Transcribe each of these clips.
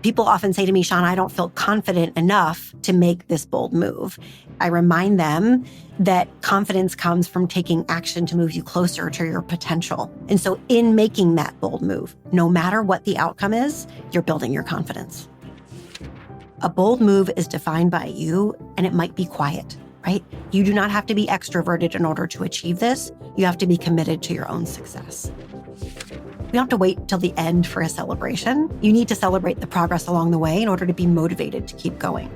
People often say to me, Shanna, I don't feel confident enough to make this bold move. I remind them that confidence comes from taking action to move you closer to your potential. And so in making that bold move, no matter what the outcome is, you're building your confidence. A bold move is defined by you, and it might be quiet, right? You do not have to be extroverted in order to achieve this. You have to be committed to your own success. You don't have to wait till the end for a celebration. You need to celebrate the progress along the way in order to be motivated to keep going.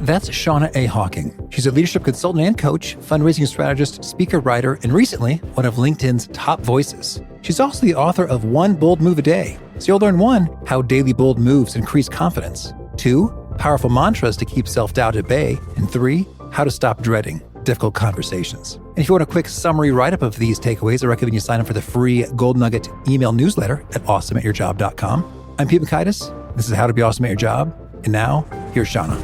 That's Shanna A. Hocking. She's a leadership consultant and coach, fundraising strategist, speaker, writer, and recently one of LinkedIn's top voices. She's also the author of One Bold Move a Day. So you'll learn 1, how daily bold moves increase confidence, 2, powerful mantras to keep self-doubt at bay, and 3, how to stop dreading difficult conversations. And if you want a quick summary write-up of these takeaways, I recommend you sign up for the free Gold Nugget email newsletter at awesomeatyourjob.com. I'm Pete Mockaitis. This is How to Be Awesome at Your Job. And now, here's Shanna.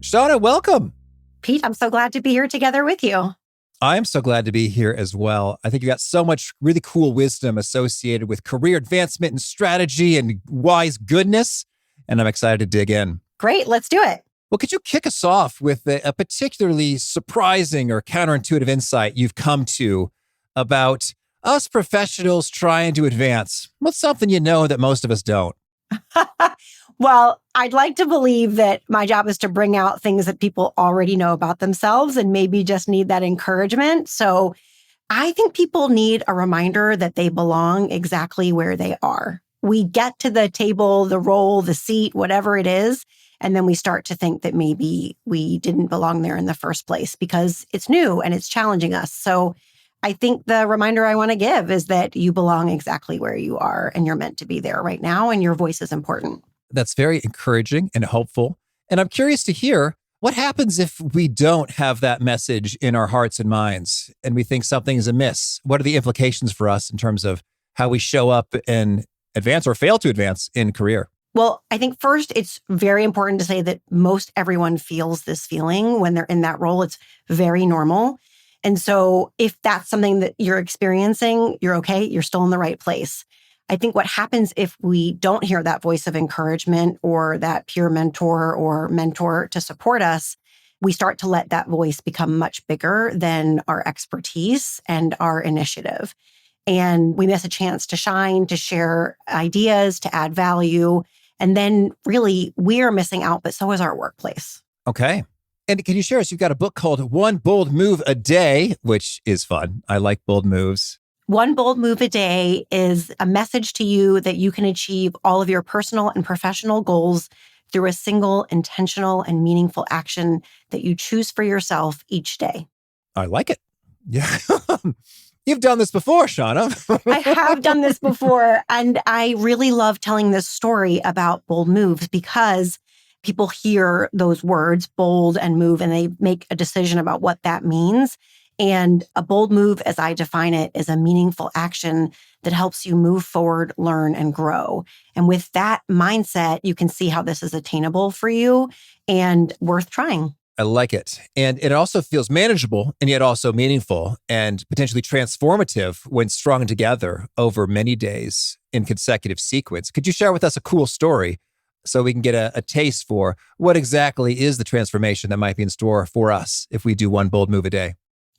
Shanna, welcome. Pete, I'm so glad to be here together with you. I'm so glad to be here as well. I think you got so much really cool wisdom associated with career advancement and strategy and wise goodness, and I'm excited to dig in. Great, let's do it. Well, could you kick us off with a particularly surprising or counterintuitive insight you've come to about us professionals trying to advance? What's something you know that most of us don't? Well, I'd like to believe that my job is to bring out things that people already know about themselves and maybe just need that encouragement. So I think people need a reminder that they belong exactly where they are. We get to the table, the role, the seat, whatever it is, and then we start to think that maybe we didn't belong there in the first place because it's new and it's challenging us. So I think the reminder I want to give is that you belong exactly where you are and you're meant to be there right now and your voice is important. That's very encouraging and hopeful. And I'm curious to hear what happens if we don't have that message in our hearts and minds and we think something is amiss. What are the implications for us in terms of how we show up and advance or fail to advance in career? Well, I think first, it's very important to say that most everyone feels this feeling when they're in that role. It's very normal. And so if that's something that you're experiencing, you're okay. You're still in the right place. I think what happens if we don't hear that voice of encouragement or that peer mentor or mentor to support us, we start to let that voice become much bigger than our expertise and our initiative. And we miss a chance to shine, to share ideas, to add value. And then really we're missing out, but so is our workplace. Okay. And can you share us? You've got a book called One Bold Move a Day, which is fun. I like bold moves. One bold move a day is a message to you that you can achieve all of your personal and professional goals through a single intentional and meaningful action that you choose for yourself each day. I like it. Yeah. You've done this before, Shanna. I have done this before. And I really love telling this story about bold moves because people hear those words, bold and move, and they make a decision about what that means. And a bold move, as I define it, is a meaningful action that helps you move forward, learn, and grow. And with that mindset, you can see how this is attainable for you and worth trying. I like it. And it also feels manageable and yet also meaningful and potentially transformative when strung together over many days in consecutive sequence. Could you share with us a cool story so we can get a taste for what exactly is the transformation that might be in store for us if we do one bold move a day?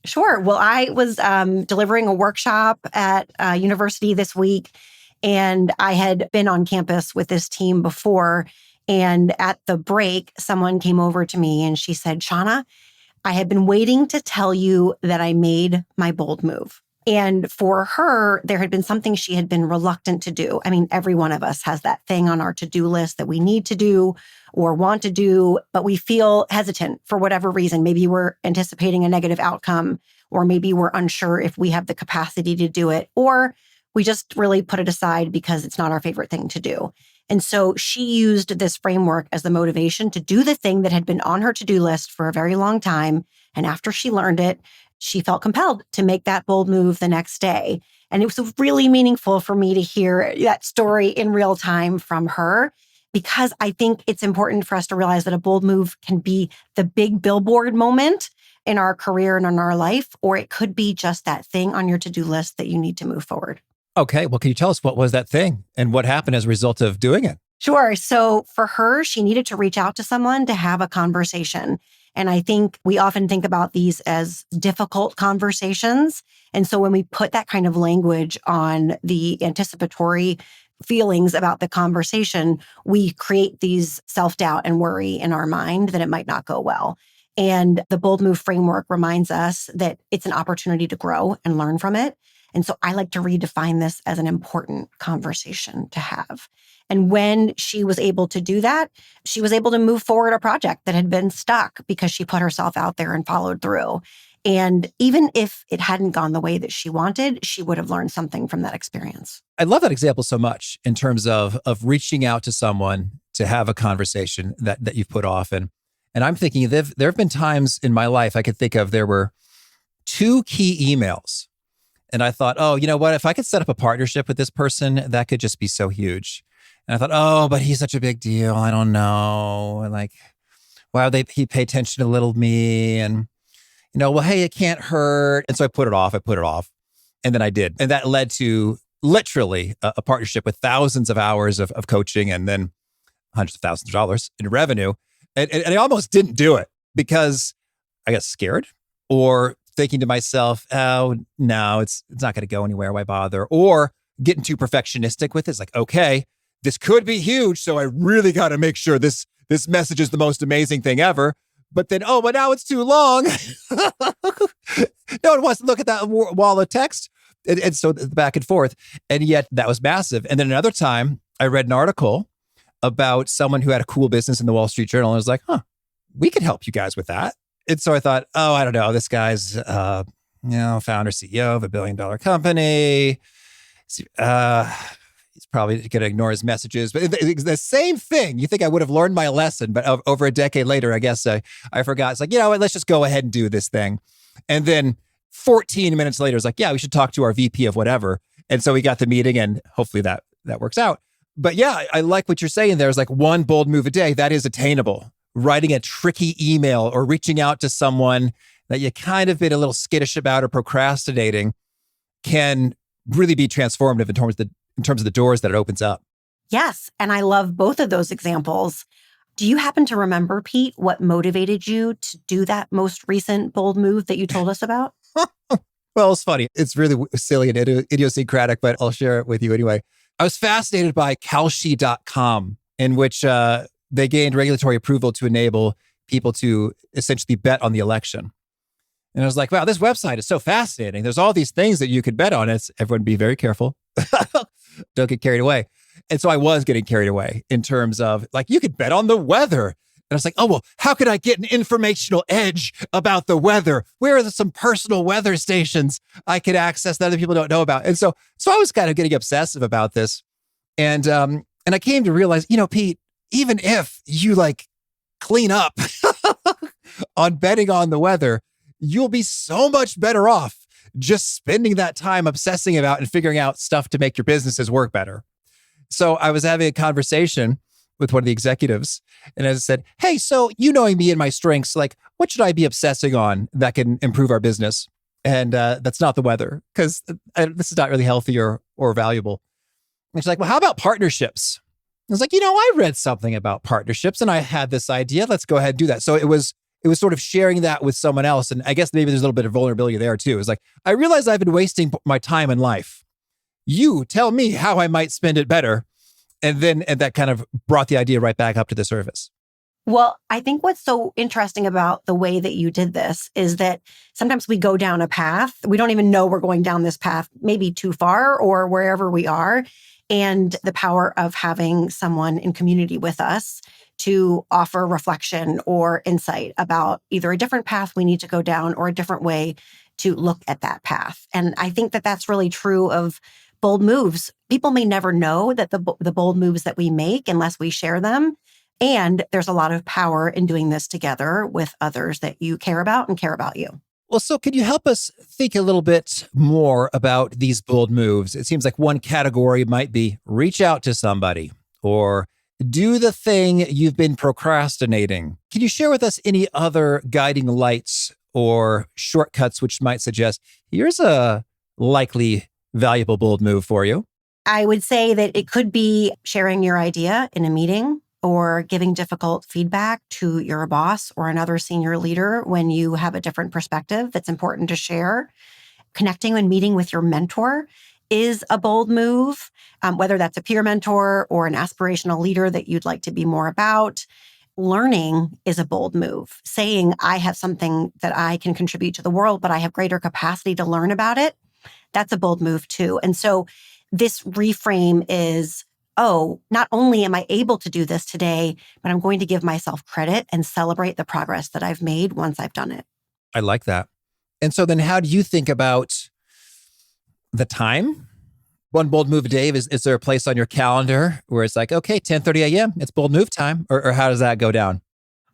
Sure. Well, I was delivering a workshop at a university this week, and I had been on campus with this team before. And at the break, someone came over to me and she said, Shanna, I had been waiting to tell you that I made my bold move. And for her, there had been something she had been reluctant to do. I mean, every one of us has that thing on our to-do list that we need to do or want to do, but we feel hesitant for whatever reason. Maybe we're anticipating a negative outcome, or maybe we're unsure if we have the capacity to do it, or we just really put it aside because it's not our favorite thing to do. And so she used this framework as the motivation to do the thing that had been on her to-do list for a very long time. And after she learned it, she felt compelled to make that bold move the next day. And it was really meaningful for me to hear that story in real time from her, because I think it's important for us to realize that a bold move can be the big billboard moment in our career and in our life, or it could be just that thing on your to-do list that you need to move forward. Okay. Well, can you tell us what was that thing and what happened as a result of doing it? Sure. So for her, she needed to reach out to someone to have a conversation. And I think we often think about these as difficult conversations. And so when we put that kind of language on the anticipatory feelings about the conversation, we create these self-doubt and worry in our mind that it might not go well. And the Bold Move framework reminds us that it's an opportunity to grow and learn from it. And so I like to redefine this as an important conversation to have. And when she was able to do that, she was able to move forward a project that had been stuck because she put herself out there and followed through. And even if it hadn't gone the way that she wanted, she would have learned something from that experience. I love that example so much in terms of reaching out to someone to have a conversation that you've put off. And I'm thinking there have been times in my life I could think of, there were 2 key emails. And I thought, oh, you know what? If I could set up a partnership with this person, that could just be so huge. And I thought, oh, but he's such a big deal. I don't know. And like, why would he pay attention to little me? And, well, hey, it can't hurt. And so I put it off. And then I did. And that led to literally a partnership with thousands of hours of coaching and then hundreds of thousands of dollars in revenue. And I almost didn't do it because I got scared or thinking to myself, oh, no, it's not going to go anywhere. Why bother? Or getting too perfectionistic with it. It's like, okay, this could be huge. So I really got to make sure this message is the most amazing thing ever. But then, but now it's too long. No one wants to look at that wall of text. And so back and forth. And yet that was massive. And then another time I read an article about someone who had a cool business in the Wall Street Journal. And I was like, we could help you guys with that. And so I thought, I don't know, this guy's, founder, CEO of $1 billion company. He's probably going to ignore his messages, but it's the same thing. You think I would have learned my lesson, but over a decade later, I guess I forgot. It's like, let's just go ahead and do this thing. And then 14 minutes later, it's like, we should talk to our VP of whatever. And so we got the meeting and hopefully that works out. But I like what you're saying. There's like one bold move a day that is attainable. Writing a tricky email or reaching out to someone that you kind of been a little skittish about or procrastinating can really be transformative in terms of the doors that it opens up. Yes. And I love both of those examples. Do you happen to remember, Pete, what motivated you to do that most recent bold move that you told us about? Well, it's funny. It's really silly and idiosyncratic, but I'll share it with you anyway. I was fascinated by Kalshi.com, in which they gained regulatory approval to enable people to essentially bet on the election. And I was like, wow, this website is so fascinating. There's all these things that you could bet on. Everyone be very careful. Don't get carried away. And so I was getting carried away in terms of like, you could bet on the weather. And I was like, oh, well, how could I get an informational edge about the weather? Where are some personal weather stations I could access that other people don't know about? And so I was kind of getting obsessive about this. And I came to realize, Pete, even if you like clean up on betting on the weather, you'll be so much better off just spending that time obsessing about and figuring out stuff to make your businesses work better. So I was having a conversation with one of the executives and I said, hey, so knowing me and my strengths, like what should I be obsessing on that can improve our business? And that's not the weather because this is not really healthy or valuable. And she's like, well, how about partnerships? I was like, I read something about partnerships and I had this idea. Let's go ahead and do that. So it was sort of sharing that with someone else. And I guess maybe there's a little bit of vulnerability there too. It's like, I realize I've been wasting my time in life. You tell me how I might spend it better. And that kind of brought the idea right back up to the surface. Well, I think what's so interesting about the way that you did this is that sometimes we go down a path. We don't even know we're going down this path, maybe too far or wherever we are. And the power of having someone in community with us to offer reflection or insight about either a different path we need to go down or a different way to look at that path. And I think that that's really true of bold moves. People may never know that the bold moves that we make unless we share them. And there's a lot of power in doing this together with others that you care about and care about you. Well, so can you help us think a little bit more about these bold moves? It seems like one category might be reach out to somebody or do the thing you've been procrastinating. Can you share with us any other guiding lights or shortcuts, which might suggest here's a likely valuable bold move for you? I would say that it could be sharing your idea in a meeting or giving difficult feedback to your boss or another senior leader when you have a different perspective that's important to share. Connecting and meeting with your mentor is a bold move, whether that's a peer mentor or an aspirational leader that you'd like to be more about. Learning is a bold move. Saying, I have something that I can contribute to the world, but I have greater capacity to learn about it. That's a bold move too. And so this reframe is, oh, not only am I able to do this today, but I'm going to give myself credit and celebrate the progress that I've made once I've done it. I like that. And so then how do you think about the time? One bold move a day, is there a place on your calendar where it's like, okay, 10:30 a.m., it's bold move time? Or how does that go down?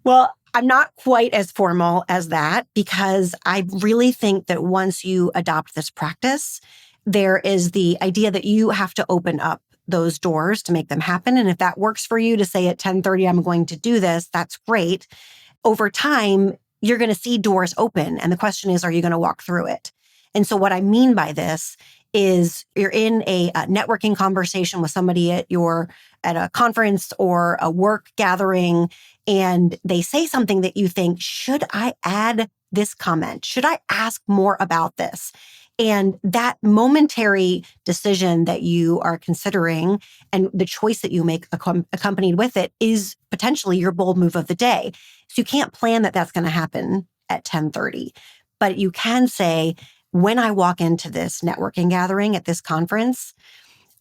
Well, I'm not quite as formal as that because I really think that once you adopt this practice, there is the idea that you have to open up those doors to make them happen. And if that works for you to say at 10:30, I'm going to do this, that's great. Over time, you're going to see doors open. And the question is, are you going to walk through it? And so what I mean by this is you're in a networking conversation with somebody at a conference or a work gathering, and they say something that you think, should I add this comment? Should I ask more about this? And that momentary decision that you are considering and the choice that you make accompanied with it is potentially your bold move of the day. So you can't plan that that's going to happen at 10:30, but you can say, when I walk into this networking gathering at this conference,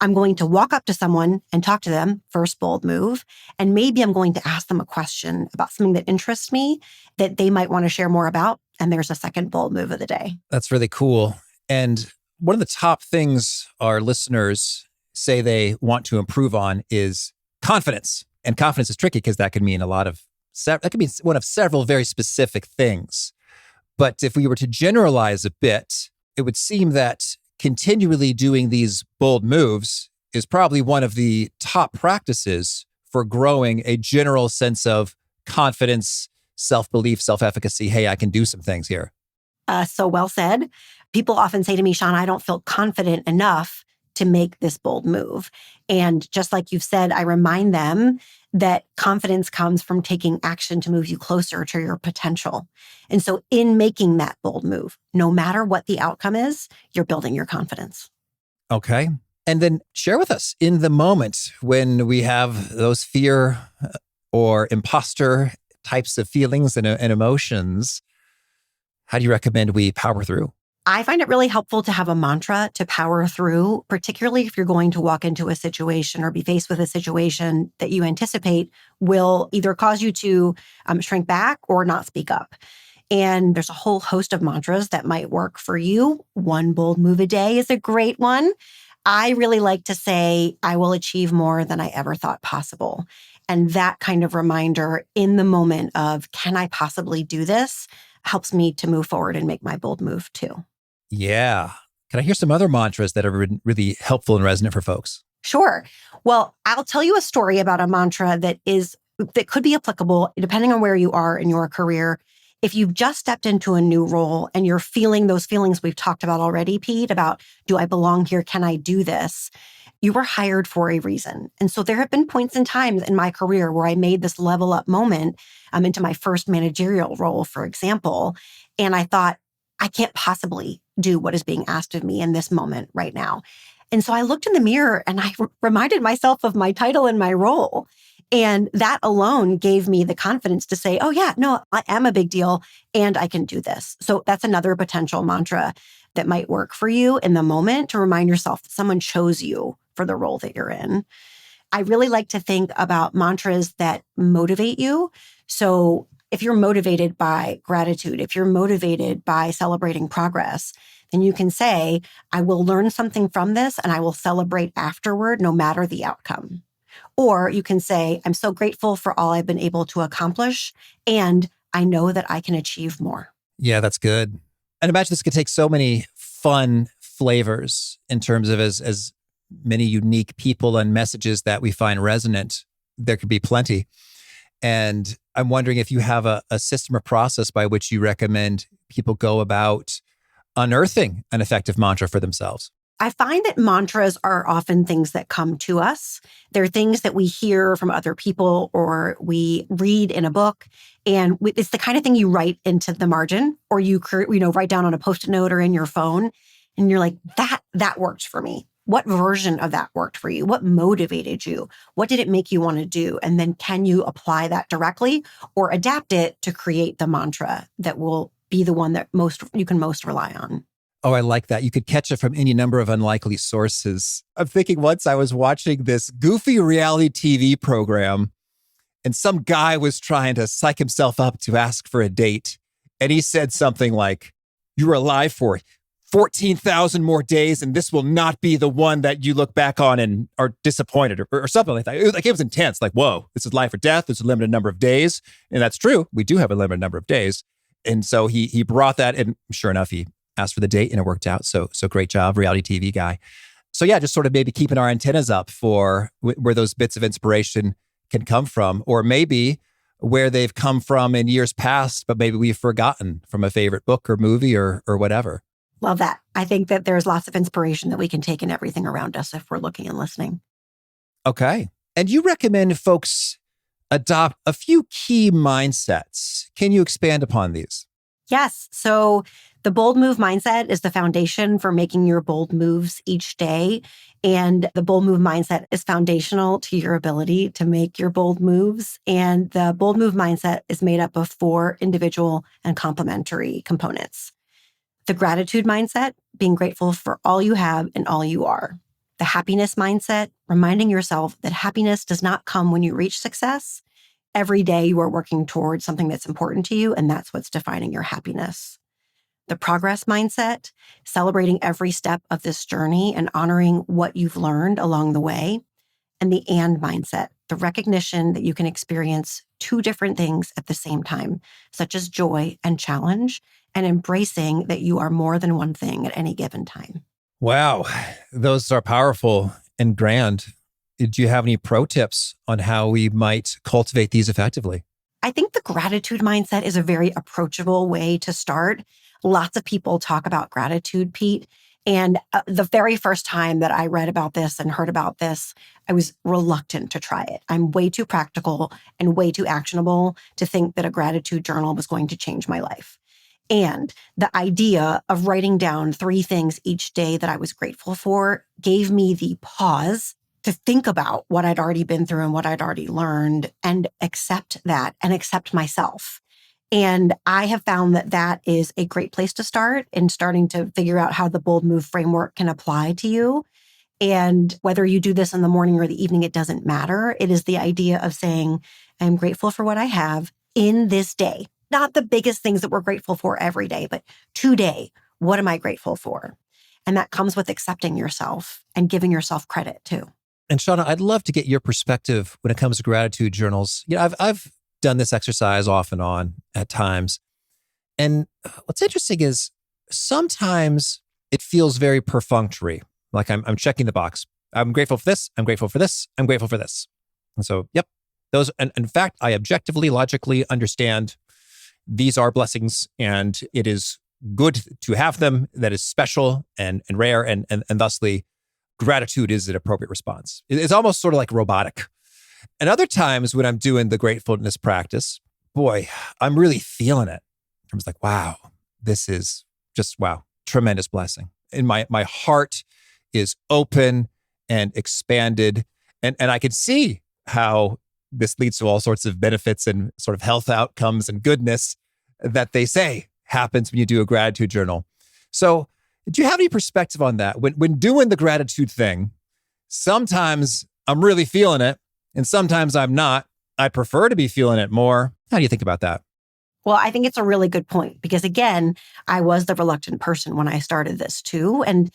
I'm going to walk up to someone and talk to them, first bold move, and maybe I'm going to ask them a question about something that interests me that they might want to share more about. And there's a second bold move of the day. That's really cool. And one of the top things our listeners say they want to improve on is confidence. And confidence is tricky because that could mean that could be one of several very specific things. But if we were to generalize a bit, it would seem that continually doing these bold moves is probably one of the top practices for growing a general sense of confidence, self-belief, self-efficacy. Hey, I can do some things here. So well said. People often say to me, Shanna, I don't feel confident enough to make this bold move. And just like you've said, I remind them that confidence comes from taking action to move you closer to your potential. And so in making that bold move, no matter what the outcome is, you're building your confidence. Okay. And then share with us in the moment when we have those fear or imposter types of feelings and emotions, how do you recommend we power through? I find it really helpful to have a mantra to power through, particularly if you're going to walk into a situation or be faced with a situation that you anticipate will either cause you to shrink back or not speak up. And there's a whole host of mantras that might work for you. One bold move a day is a great one. I really like to say, I will achieve more than I ever thought possible. And that kind of reminder in the moment of, can I possibly do this, helps me to move forward and make my bold move too. Yeah. Can I hear some other mantras that are really helpful and resonant for folks? Sure. Well, I'll tell you a story about a mantra that could be applicable depending on where you are in your career. If you've just stepped into a new role and you're feeling those feelings we've talked about already, Pete, about, do I belong here? Can I do this? You were hired for a reason. And so there have been points and times in my career where I made this level up moment into my first managerial role, for example. And I thought, I can't possibly do what is being asked of me in this moment right now. And so I looked in the mirror and I reminded myself of my title and my role. And that alone gave me the confidence to say, oh yeah, no, I am a big deal and I can do this. So that's another potential mantra that might work for you in the moment to remind yourself that someone chose you for the role that you're in. I really like to think about mantras that motivate you. So if you're motivated by gratitude, if you're motivated by celebrating progress, then you can say, I will learn something from this and I will celebrate afterward, no matter the outcome. Or you can say, I'm so grateful for all I've been able to accomplish, and I know that I can achieve more. Yeah, that's good. And imagine this could take so many fun flavors in terms of as many unique people and messages that we find resonant. There could be plenty. And I'm wondering if you have a system or process by which you recommend people go about unearthing an effective mantra for themselves? I find that mantras are often things that come to us. They're things that we hear from other people or we read in a book. And it's the kind of thing you write into the margin or you write down on a Post-it note or in your phone. And you're like, that worked for me. What version of that worked for you? What motivated you? What did it make you want to do? And then can you apply that directly or adapt it to create the mantra that will be the one that you can most rely on? Oh, I like that. You could catch it from any number of unlikely sources. I'm thinking once I was watching this goofy reality TV program and some guy was trying to psych himself up to ask for a date. And he said something like, "You're alive for 14,000 more days and this will not be the one that you look back on and are disappointed," or something like that. It was intense. Like, whoa, this is life or death. There's a limited number of days. And that's true. We do have a limited number of days. And so he brought that, and sure enough, he asked for the date and it worked out. So great job, reality TV guy. So yeah, just sort of maybe keeping our antennas up for where those bits of inspiration can come from, or maybe where they've come from in years past, but maybe we've forgotten from a favorite book or movie or whatever. Love that. I think that there's lots of inspiration that we can take in everything around us if we're looking and listening. Okay. And you recommend folks adopt a few key mindsets. Can you expand upon these? Yes. So the bold move mindset is the foundation for making your bold moves each day. And the bold move mindset is foundational to your ability to make your bold moves. And the bold move mindset is made up of 4 individual and complementary components. The gratitude mindset, being grateful for all you have and all you are. The happiness mindset, reminding yourself that happiness does not come when you reach success. Every day you are working towards something that's important to you, and that's what's defining your happiness. The progress mindset, celebrating every step of this journey and honoring what you've learned along the way. And the and mindset, the recognition that you can experience 2 different things at the same time, such as joy and challenge, and embracing that you are more than one thing at any given time. Wow, those are powerful and grand. Do you have any pro tips on how we might cultivate these effectively? I think the gratitude mindset is a very approachable way to start. Lots of people talk about gratitude, Pete. And the very first time that I read about this and heard about this, I was reluctant to try it. I'm way too practical and way too actionable to think that a gratitude journal was going to change my life. And the idea of writing down 3 things each day that I was grateful for gave me the pause to think about what I'd already been through and what I'd already learned and accept that and accept myself. And I have found that that is a great place to start in starting to figure out how the bold move framework can apply to you. And whether you do this in the morning or the evening, it doesn't matter. It is the idea of saying, I'm grateful for what I have in this day. Not the biggest things that we're grateful for every day, but today, what am I grateful for? And that comes with accepting yourself and giving yourself credit too. And Shanna, I'd love to get your perspective when it comes to gratitude journals. I've done this exercise off and on at times. And what's interesting is sometimes it feels very perfunctory. Like I'm checking the box. I'm grateful for this. I'm grateful for this. I'm grateful for this. And so, yep, those. And in fact, I objectively, logically understand these are blessings and it is good to have them. That is special and rare. And thusly, gratitude is an appropriate response. It's almost sort of like robotic. And other times when I'm doing the gratefulness practice, boy, I'm really feeling it. I was like, wow, this is just, wow, tremendous blessing. And my heart is open and expanded. And I can see how this leads to all sorts of benefits and sort of health outcomes and goodness that they say happens when you do a gratitude journal. So do you have any perspective on that? When doing the gratitude thing, sometimes I'm really feeling it and sometimes I'm not. I prefer to be feeling it more. How do you think about that? Well, I think it's a really good point because again, I was the reluctant person when I started this too. And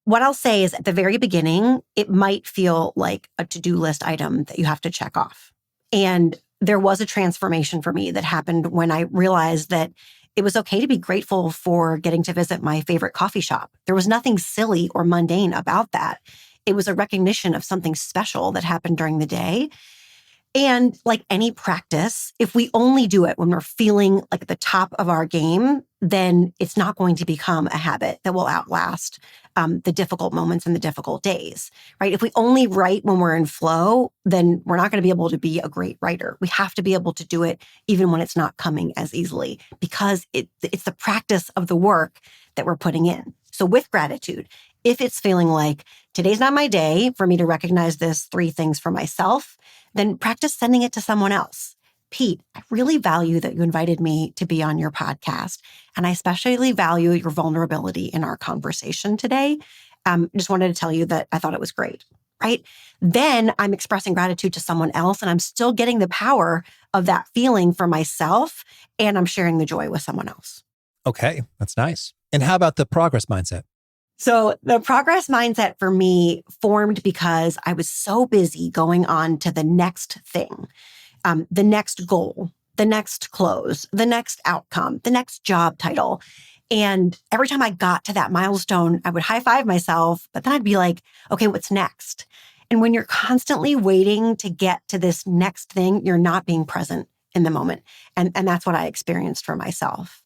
what I'll say is at the very beginning, it might feel like a to-do list item that you have to check off. And there was a transformation for me that happened when I realized that it was okay to be grateful for getting to visit my favorite coffee shop. There was nothing silly or mundane about that. It was a recognition of something special that happened during the day. And like any practice, if we only do it when we're feeling like at the top of our game, then it's not going to become a habit that will outlast the difficult moments and the difficult days, right? If we only write when we're in flow, then we're not going to be able to be a great writer. We have to be able to do it even when it's not coming as easily, because it's the practice of the work that we're putting in. So with gratitude, if it's feeling like today's not my day for me to recognize this 3 things for myself, then practice sending it to someone else. Pete, I really value that you invited me to be on your podcast. And I especially value your vulnerability in our conversation today. Just wanted to tell you that I thought it was great, right? Then I'm expressing gratitude to someone else, and I'm still getting the power of that feeling for myself, and I'm sharing the joy with someone else. Okay, that's nice. And how about the progress mindset? So the progress mindset for me formed because I was so busy going on to the next thing, the next goal, the next close, the next outcome, the next job title. And every time I got to that milestone, I would high five myself, but then I'd be like, okay, what's next? And when you're constantly waiting to get to this next thing, you're not being present in the moment. And that's what I experienced for myself.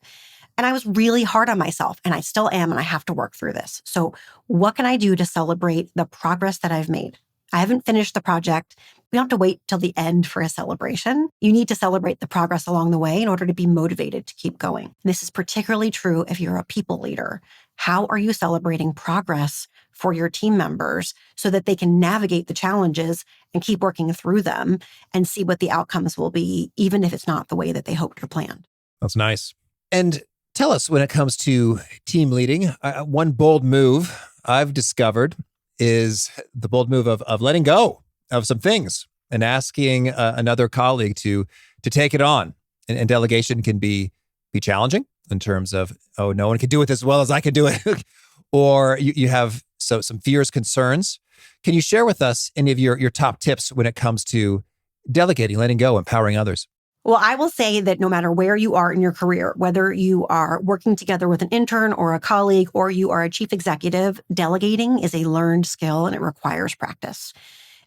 And I was really hard on myself, and I still am, and I have to work through this. So what can I do to celebrate the progress that I've made? I haven't finished the project. We don't have to wait till the end for a celebration. You need to celebrate the progress along the way in order to be motivated to keep going. This is particularly true if you're a people leader. How are you celebrating progress for your team members so that they can navigate the challenges and keep working through them and see what the outcomes will be, even if it's not the way that they hoped or planned? That's nice. And tell us, when it comes to team leading, one bold move I've discovered is the bold move of letting go of some things and asking another colleague to take it on. And delegation can be challenging in terms of, oh, no one can do it as well as I can do it. Or you have some fears, concerns. Can you share with us any of your top tips when it comes to delegating, letting go, empowering others? Well, I will say that no matter where you are in your career, whether you are working together with an intern or a colleague, or you are a chief executive, delegating is a learned skill and it requires practice.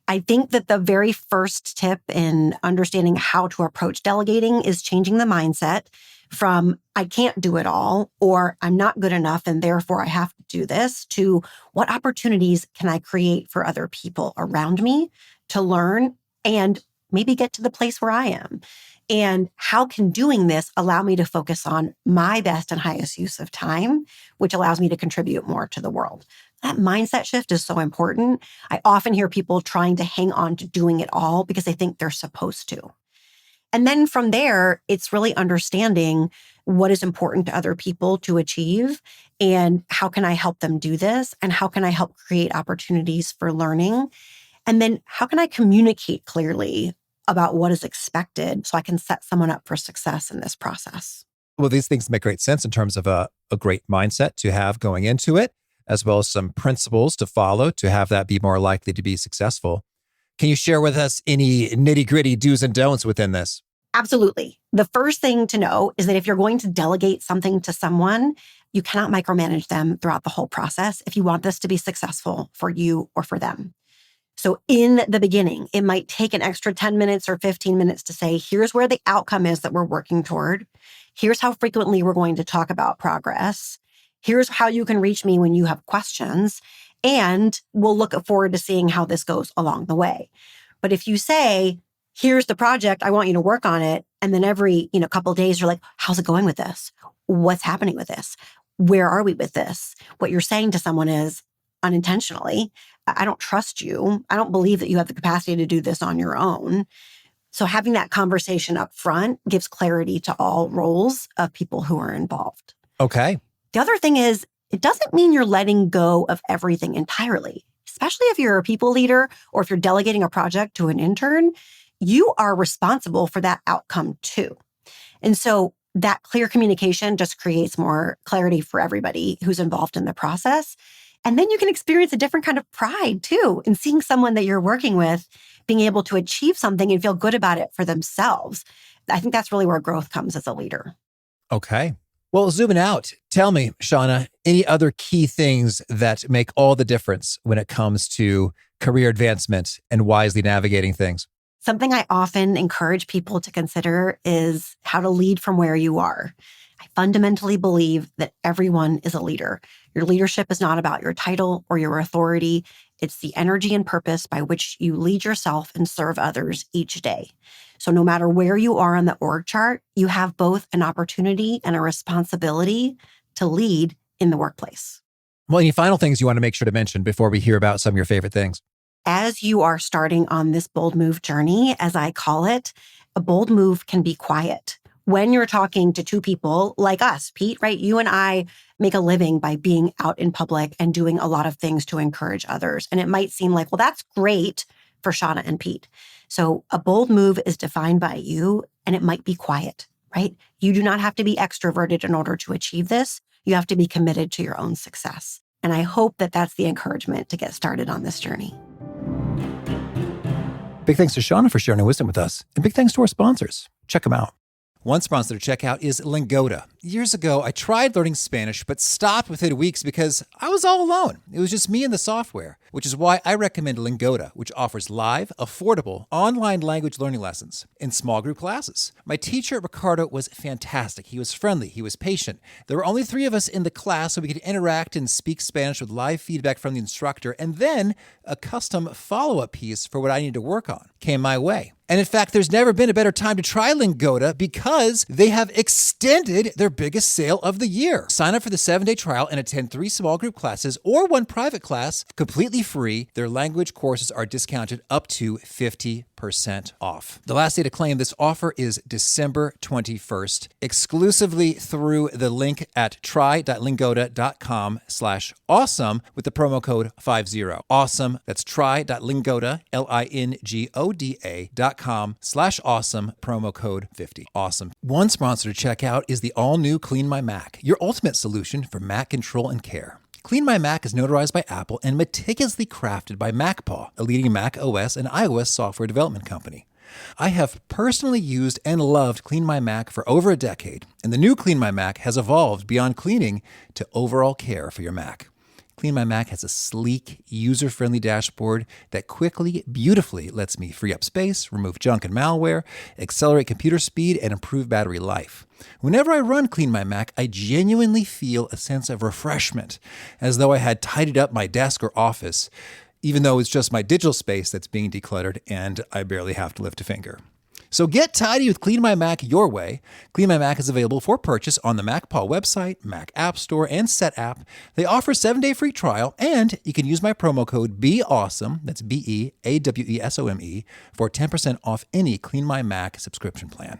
I think that the very first tip in understanding how to approach delegating is changing the mindset from I can't do it all, or I'm not good enough and therefore I have to do this, to what opportunities can I create for other people around me to learn and maybe get to the place where I am. And how can doing this allow me to focus on my best and highest use of time, which allows me to contribute more to the world? That mindset shift is so important. I often hear people trying to hang on to doing it all because they think they're supposed to. And then from there, it's really understanding what is important to other people to achieve and how can I help them do this and how can I help create opportunities for learning. And then how can I communicate clearly about what is expected so I can set someone up for success in this process? Well, these things make great sense in terms of a great mindset to have going into it, as well as some principles to follow to have that be more likely to be successful. Can you share with us any nitty-gritty do's and don'ts within this? Absolutely. The first thing to know is that if you're going to delegate something to someone, you cannot micromanage them throughout the whole process if you want this to be successful for you or for them. So in the beginning, it might take an extra 10 minutes or 15 minutes to say, here's where the outcome is that we're working toward. Here's how frequently we're going to talk about progress. Here's how you can reach me when you have questions. And we'll look forward to seeing how this goes along the way. But if you say, here's the project, I want you to work on it. And then every couple of days, you're like, how's it going with this? What's happening with this? Where are we with this? What you're saying to someone is, unintentionally, I don't trust you. I don't believe that you have the capacity to do this on your own. So having that conversation up front gives clarity to all roles of people who are involved. Okay. The other thing is, it doesn't mean you're letting go of everything entirely, especially if you're a people leader or if you're delegating a project to an intern. You are responsible for that outcome too. And so that clear communication just creates more clarity for everybody who's involved in the process. And then you can experience a different kind of pride too in seeing someone that you're working with being able to achieve something and feel good about it for themselves. I think that's really where growth comes as a leader. Okay. Well, zooming out, tell me, Shanna, any other key things that make all the difference when it comes to career advancement and wisely navigating things? Something I often encourage people to consider is how to lead from where you are. I fundamentally believe that everyone is a leader. Your leadership is not about your title or your authority. It's the energy and purpose by which you lead yourself and serve others each day. So no matter where you are on the org chart, you have both an opportunity and a responsibility to lead in the workplace. Well, any final things you want to make sure to mention before we hear about some of your favorite things? As you are starting on this bold move journey, as I call it, a bold move can be quiet. When you're talking to two people like us, Pete, right? You and I make a living by being out in public and doing a lot of things to encourage others. And it might seem like, well, that's great for Shanna and Pete. So a bold move is defined by you, and it might be quiet, right? You do not have to be extroverted in order to achieve this. You have to be committed to your own success. And I hope that that's the encouragement to get started on this journey. Big thanks to Shanna for sharing her wisdom with us. And big thanks to our sponsors. Check them out. One sponsor to check out is Lingoda. Years ago, I tried learning Spanish, but stopped within weeks because I was all alone. It was just me and the software, which is why I recommend Lingoda, which offers live, affordable, online language learning lessons in small group classes. My teacher, Ricardo, was fantastic. He was friendly. He was patient. There were only 3 of us in the class, so we could interact and speak Spanish with live feedback from the instructor, and then a custom follow-up piece for what I needed to work on came my way. And in fact, there's never been a better time to try Lingoda because they have extended their biggest sale of the year. Sign up for the 7-day trial and attend 3 small group classes or 1 private class completely free. Their language courses are discounted up to 50% off. The last day to claim this offer is December 21st, exclusively through the link at try.lingoda.com/awesome with the promo code 50. Awesome. That's try.lingoda, lingoda.com/awesome, promo code 50. Awesome. One sponsor to check out is the all-new Clean My Mac, your ultimate solution for Mac control and care. Clean My Mac is notarized by Apple and meticulously crafted by MacPaw, a leading Mac OS and iOS software development company. I have personally used and loved Clean My Mac for over a decade, and the new Clean My Mac has evolved beyond cleaning to overall care for your Mac. Clean My Mac has a sleek, user-friendly dashboard that quickly, beautifully lets me free up space, remove junk and malware, accelerate computer speed, and improve battery life. Whenever I run Clean My Mac, I genuinely feel a sense of refreshment, as though I had tidied up my desk or office, even though it's just my digital space that's being decluttered and I barely have to lift a finger. So get tidy with Clean My Mac your way. Clean My Mac is available for purchase on the MacPaw website, Mac App Store, and Set App. They offer a 7-day free trial, and you can use my promo code BEAWESOME, that's BEAWESOME, for 10% off any Clean My Mac subscription plan.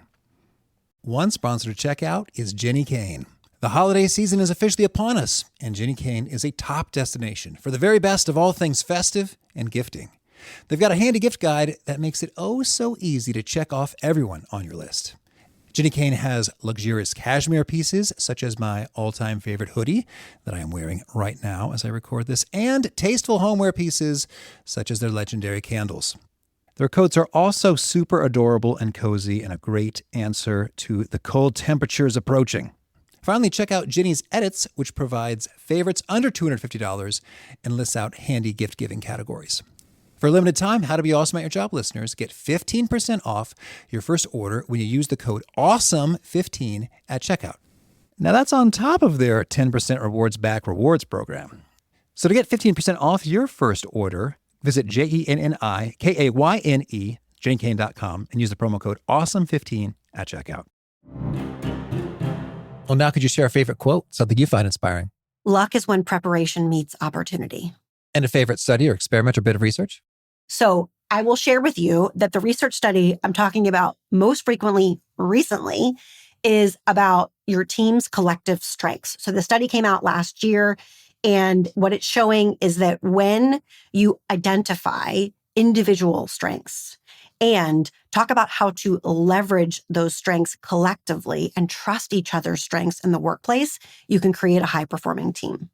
One sponsor to check out is Jenny Kane. The holiday season is officially upon us, and Jenny Kane is a top destination for the very best of all things festive and gifting. They've got a handy gift guide that makes it oh so easy to check off everyone on your list. Jenny Kane has luxurious cashmere pieces, such as my all-time favorite hoodie that I am wearing right now as I record this, and tasteful homeware pieces, such as their legendary candles. Their coats are also super adorable and cozy and a great answer to the cold temperatures approaching. Finally, check out Jenny's Edits, which provides favorites under $250 and lists out handy gift-giving categories. For a limited time, How to Be Awesome at Your Job listeners get 15% off your first order when you use the code AWESOME15 at checkout. Now that's on top of their 10% rewards back rewards program. So to get 15% off your first order, visit JENNIKAYNE, JennyKane.com, and use the promo code AWESOME15 at checkout. Well, now could you share a favorite quote, something you find inspiring? Luck is when preparation meets opportunity. And a favorite study or experiment or bit of research? So I will share with you that the research study I'm talking about most frequently recently is about your team's collective strengths. So the study came out last year, and what it's showing is that when you identify individual strengths and talk about how to leverage those strengths collectively and trust each other's strengths in the workplace, you can create a high-performing team.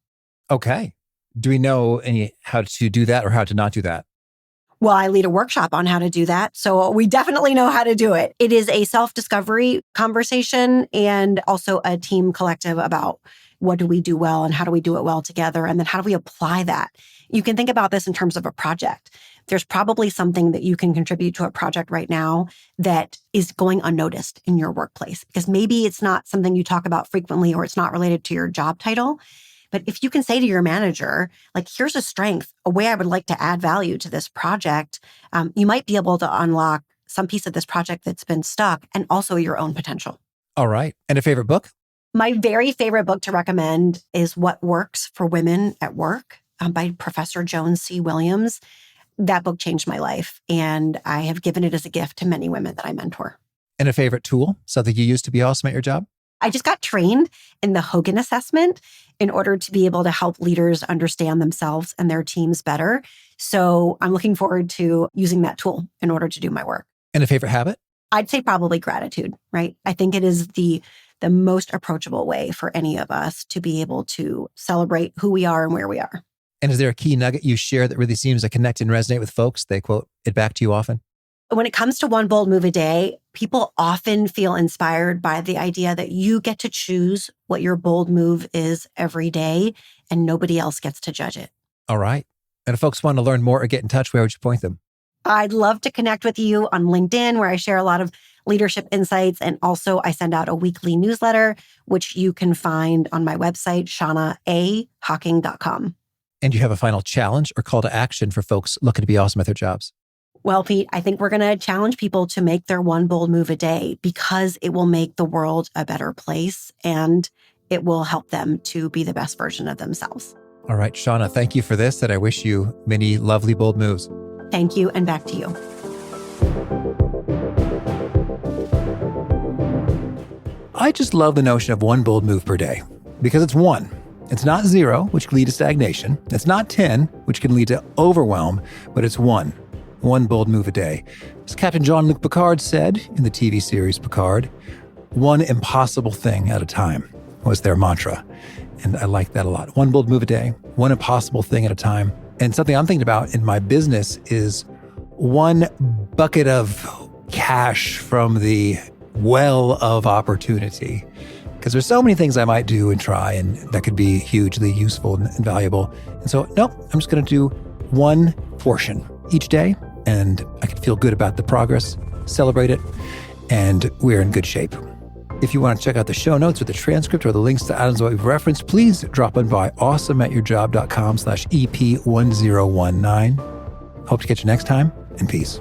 Okay. Do we know how to do that or how to not do that? Well, I lead a workshop on how to do that. So we definitely know how to do it. It is a self-discovery conversation and also a team collective about what do we do well and how do we do it well together? And then how do we apply that? You can think about this in terms of a project. there's probably something that you can contribute to a project right now that is going unnoticed in your workplace, because maybe it's not something you talk about frequently or it's not related to your job title. But if you can say to your manager, like, here's a strength, a way I would like to add value to this project, you might be able to unlock some piece of this project that's been stuck and also your own potential. All right. And a favorite book? My very favorite book to recommend is What Works for Women at Work by Professor Joan C. Williams. That book changed my life, and I have given it as a gift to many women that I mentor. And a favorite tool, something you use to be awesome at your job? I just got trained in the Hogan assessment in order to be able to help leaders understand themselves and their teams better. So I'm looking forward to using that tool in order to do my work. And a favorite habit? I'd say probably gratitude, right? I think it is the most approachable way for any of us to be able to celebrate who we are and where we are. And is there a key nugget you share that really seems to connect and resonate with folks? They quote it back to you often. When it comes to one bold move a day, people often feel inspired by the idea that you get to choose what your bold move is every day, and nobody else gets to judge it. All right. And if folks want to learn more or get in touch, where would you point them? I'd love to connect with you on LinkedIn, where I share a lot of leadership insights. And also I send out a weekly newsletter, which you can find on my website, shannahocking.com. And you have a final challenge or call to action for folks looking to be awesome at their jobs? Well, Pete, I think we're going to challenge people to make their one bold move a day, because it will make the world a better place and it will help them to be the best version of themselves. All right, Shanna, thank you for this, and I wish you many lovely, bold moves. Thank you, and back to you. I just love the notion of one bold move per day, because it's one. It's not 0, which can lead to stagnation. It's not 10, which can lead to overwhelm, but it's one. One bold move a day. As Captain Jean-Luc Picard said in the TV series Picard, one impossible thing at a time was their mantra. And I like that a lot. One bold move a day, one impossible thing at a time. And something I'm thinking about in my business is one bucket of cash from the well of opportunity. Because there's so many things I might do and try, and that could be hugely useful and valuable. And so, nope, I'm just going to do one portion each day, and I can feel good about the progress, celebrate it, and we're in good shape. If you want to check out the show notes or the transcript or the links to items that we've referenced, please drop on by awesomeatyourjob.com/EP1019. Hope to catch you next time, and peace.